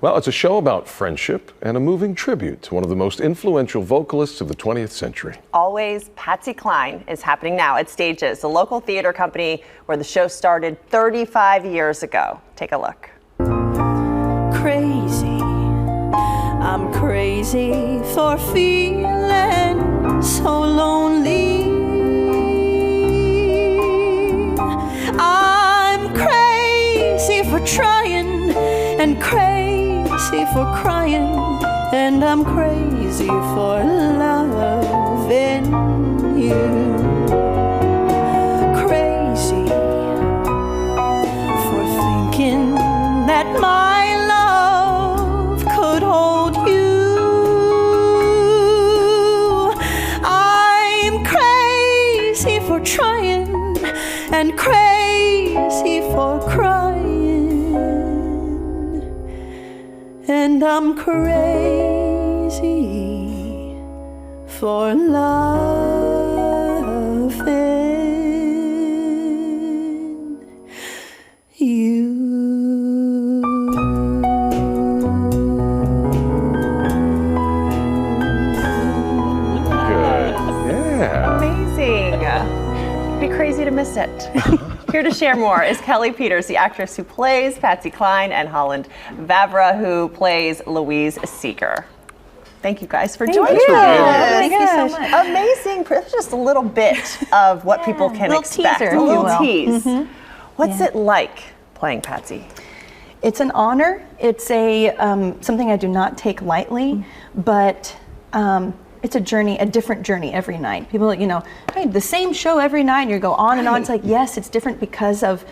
Well, it's a show about friendship and a moving tribute to one of the most influential vocalists of the 20th century. Always Patsy Cline is happening now at Stages, the local theater company where the show started 35 years ago. Take a look. Crazy, I'm crazy for feeling so lonely. I'm crazy for trying and crazy for crying, and I'm crazy for loving you. Crazy for thinking that my love could hold you. I'm crazy for trying and crazy for crying, and I'm crazy for loving you. Good. Yeah. Amazing. Be crazy to miss it. Here to share more is Kelly Peters, the actress who plays Patsy Cline, and Holland Vavra, who plays Louise Seeger. Thank you guys for joining us. Thank you so much. Amazing. Just a little bit of what people can expect. Teaser, a little tease. Mm-hmm. What's it like playing Patsy? It's an honor. It's a something I do not take lightly, but it's a journey, a different journey every night. People, hey, the same show every night, and you go on and on. It's like, yes, it's different because of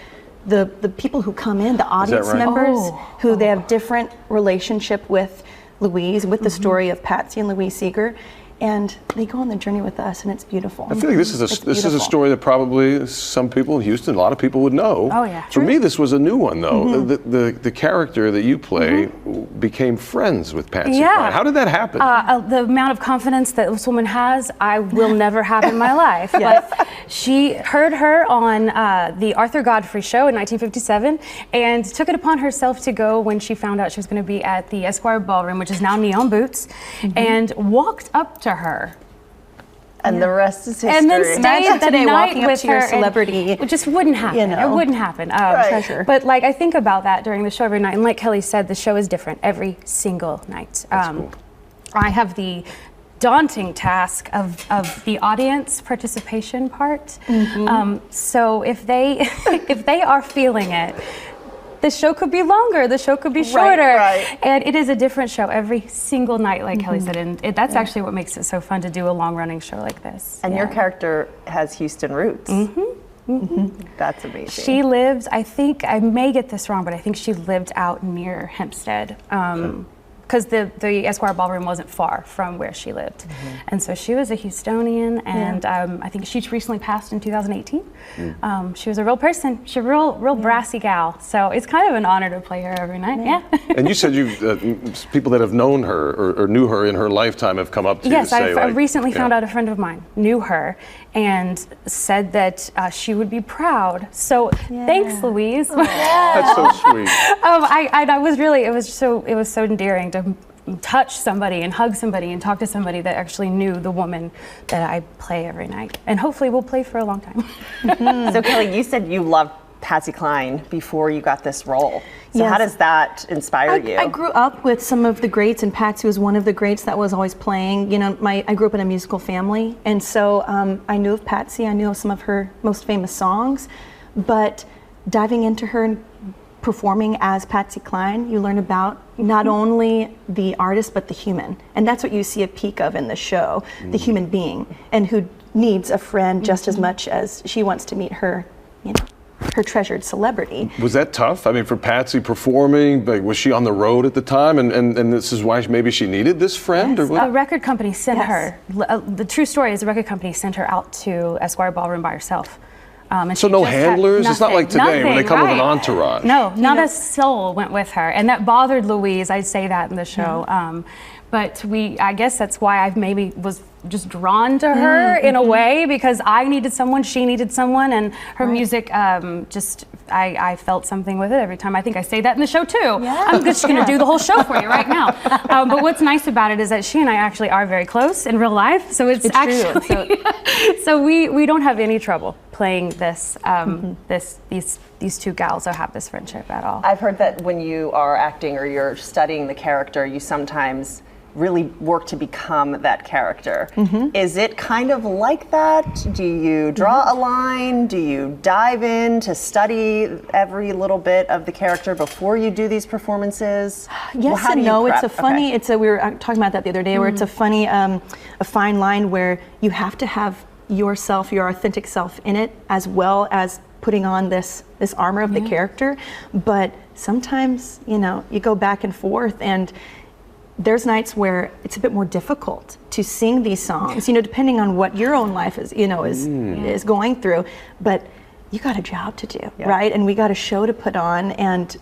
the people who come in, the audience members, who they have different relationship with Louise, with the story of Patsy and Louise Seeger, and they go on the journey with us, and it's beautiful. I feel like this is a story that probably some people in Houston, a lot of people would know. Oh yeah. For me, this was a new one though. The character that you play became friends with Patsy Cline. How did that happen? The amount of confidence that this woman has, I will never have in my life. But she heard her on the Arthur Godfrey show in 1957 and took it upon herself to go when she found out she was going to be at the Esquire Ballroom, which is now Neon Boots, and walked up to her. And the rest is history. And then stayed the night walking up with to your her. celebrity. It just wouldn't happen. It wouldn't happen. Treasure. But like I think about that during the show every night, and like Kelly said, the show is different every single night. Cool. I have the daunting task of the audience participation part. So if they if they are feeling it, the show could be longer, the show could be shorter, and it is a different show every single night, like Kelly said, and that's actually what makes it so fun to do a long-running show like this. And your character has Houston roots. That's amazing. She lived, I think, I may get this wrong, but I think she lived out near Hempstead. Because the Esquire Ballroom wasn't far from where she lived. And so she was a Houstonian, and I think she recently passed in 2018. She was a real person. She's a real brassy gal. So it's kind of an honor to play her every night. And you said people that have known her or knew her in her lifetime have come up to you to say, I recently found out a friend of mine knew her and said that she would be proud. So thanks, Louise. That's so sweet. I was really, it was so endearing to touch somebody and hug somebody and talk to somebody that actually knew the woman that I play every night, and hopefully we'll play for a long time. So Kelly, you said you loved Patsy Cline before you got this role. So how does that inspire you? I grew up with some of the greats, and Patsy was one of the greats that was always playing. I grew up in a musical family, and so I knew of Patsy. I knew of some of her most famous songs, but diving into her and performing as Patsy Cline, you learn about not only the artist but the human, and that's what you see a peek of in the show, the human being, and who needs a friend just as much as she wants to meet her, her treasured celebrity. Was that tough? I mean, for Patsy performing, was she on the road at the time, and this is why maybe she needed this friend? Or what? A record company sent her. The true story is the record company sent her out to Esquire Ballroom by herself. And So she no just had handlers? It's not like today when they come with an right. entourage. No, not a soul went with her, and that bothered Louise. I say that in the show, but I guess that's why I maybe was just drawn to her in a way, because I needed someone, she needed someone, and her music I felt something with it every time. I think I say that in the show too. Yeah. I'm just going to do the whole show for you right now. But what's nice about it is that she and I actually are very close in real life, so it's actually so we don't have any trouble playing this these two gals that have this friendship at all. I've heard that when you are acting or you're studying the character, you sometimes really work to become that character. Is it kind of like that? Do you draw a line? Do you dive in to study every little bit of the character before you do these performances? Yes and no. It's a funny. We were talking about that the other day, where it's a funny, a fine line where you have to have yourself, your authentic self, in it, as well as putting on this armor of the character. But sometimes, you go back and forth, and there's nights where it's a bit more difficult to sing these songs, depending on what your own life is, is going through. But you got a job to do, right? And we got a show to put on and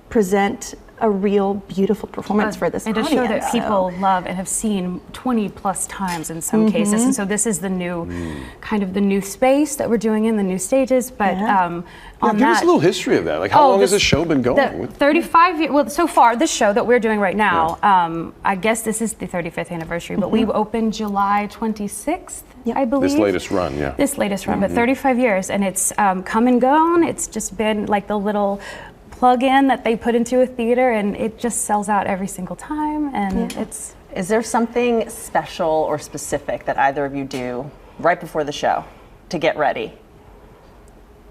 present a real beautiful performance for this audience. And a show that people love and have seen 20 plus times in some cases. And so this is the new, kind of the new space that we're doing in the new stages. But give us a little history of that. Like, how long has this show been going? 35 years. Well, so far, this show that we're doing right now, I guess this is the 35th anniversary, but we opened July 26th, I believe. This latest run, This latest run, but 35 years. And it's come and gone. It's just been like the little plug-in that they put into a theater, and it just sells out every single time. And it's. Is there something special or specific that either of you do right before the show to get ready?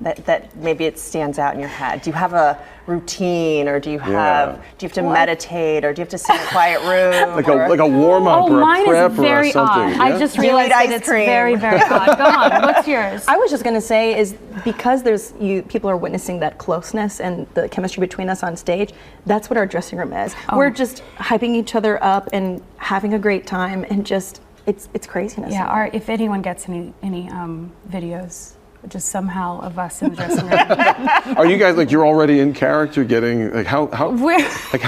That maybe it stands out in your head? Do you have a routine, or do you have to meditate, or do you have to sit in a quiet room? like a warm up or a mine prep is very or something. odd. I just realized that it's very, very odd. Go on, what's yours? I was just going to say is because people are witnessing that closeness and the chemistry between us on stage. That's what our dressing room is. We're just hyping each other up and having a great time, and just it's craziness. Yeah. If anyone gets any videos, just somehow of us in the dressing room. Are you guys you're already in character, getting how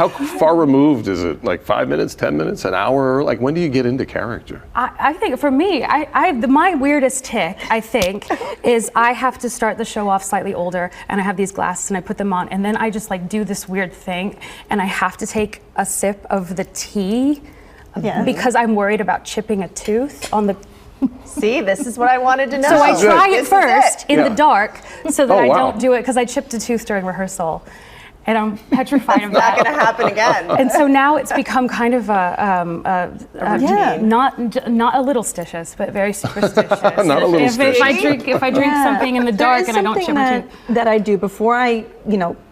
far removed is it? Like 5 minutes, 10 minutes, an hour? Like, when do you get into character? I think for me, my weirdest tick, I think, is I have to start the show off slightly older, and I have these glasses and I put them on, and then I just do this weird thing, and I have to take a sip of the tea because I'm worried about chipping a tooth on the. See, this is what I wanted to know. So I try it first in the dark, so that I don't do it, because I chipped a tooth during rehearsal, and I'm petrified of that. It's not going to happen again. And so now it's become kind of a routine. Not a little stitious, but very superstitious. Not a little stitious. If I drink something in the dark and I don't chip a tooth. That I do before I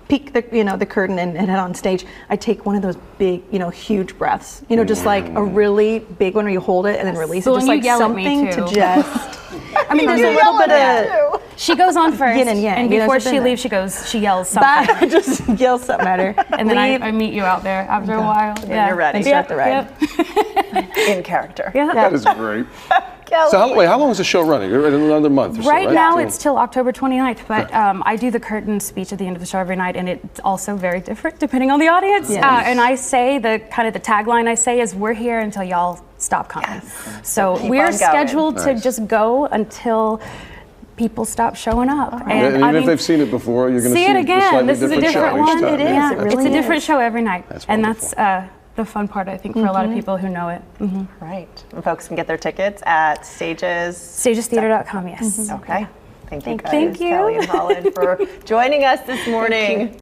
peek the curtain and head on stage, I take one of those big, huge breaths. Just like a really big one where you hold it and then release it. Just like something to just. I mean, there's a little bit of. She goes on first, yin and yang, and before she leaves, she yells something. I just yell something at her, and then I meet you out there after a while. Then you're ready. And start the ride. In character. Yeah. That is great. So how long is the show running? Another month or so, right? Now it's till October 29th, but I do the curtain speech at the end of the show every night, and it's also very different depending on the audience. Yes. And I say the tagline I say is, "We're here until y'all stop coming." Yes. So we're scheduled to just go until people stop showing up. Right. And even if they've seen it before, you're going to see it again. This is a different one. It is. Yeah. It really it's a different show every night, and that's the fun part, I think, for a lot of people who know it. Right. And folks can get their tickets at stagestheater.com. Yes. Okay. Thank you guys, Thank you. Kelly and Holland, for joining us this morning.